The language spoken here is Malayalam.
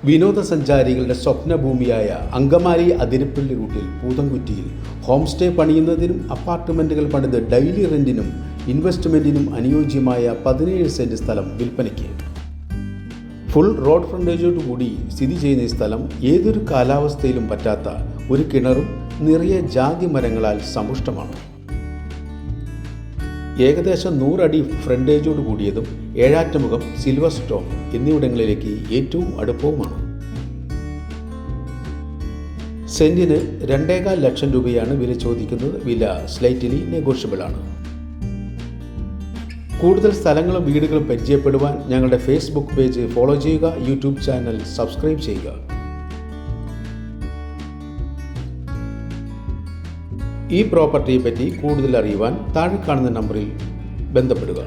വിനോദസഞ്ചാരികളുടെ സ്വപ്നഭൂമിയായ അങ്കമാലി അതിരപ്പള്ളി റൂട്ടിൽ പൂതംകുറ്റിയിൽ ഹോം സ്റ്റേ പണിയുന്നതിനും അപ്പാർട്ട്മെൻറ്റുകൾ പണിത് ഡെയിലി റെൻറ്റിനും ഇൻവെസ്റ്റ്മെൻറ്റിനും അനുയോജ്യമായ 17 സെൻറ്റ് സ്ഥലം വിൽപ്പനയ്ക്ക്. ഫുൾ റോഡ് ഫ്രണ്ടേജോട് കൂടി സ്ഥിതി ചെയ്യുന്ന ഈ സ്ഥലം ഏതൊരു കാലാവസ്ഥയിലും പറ്റാത്ത ഒരു കിണറും നിറയെ ജാതി മരങ്ങളാൽ സമ്പുഷ്ടമാണ്. ഏകദേശം 100 അടി ഫ്രണ്ടേജോട് കൂടിയതും ഏഴാറ്റുമുഖം, സിൽവർ സ്റ്റോൺ എന്നിവിടങ്ങളിലേക്ക് ഏറ്റവും അടുപ്പവുമാണ്. സെന്റിന് 2.25 ലക്ഷം രൂപയാണ് വില ചോദിക്കുന്നത്. വില സ്ലൈറ്റ്ലി നെഗോഷ്യബിൾ ആണ്. കൂടുതൽ സ്ഥലങ്ങളും വീടുകളും പരിചയപ്പെടുവാൻ ഞങ്ങളുടെ ഫേസ്ബുക്ക് പേജ് ഫോളോ ചെയ്യുക, യൂട്യൂബ് ചാനൽ സബ്സ്ക്രൈബ് ചെയ്യുക. ഈ പ്രോപ്പർട്ടിയെ പറ്റി കൂടുതൽ അറിയുവാൻ താഴെ കാണുന്ന നമ്പറിൽ ബന്ധപ്പെടുക.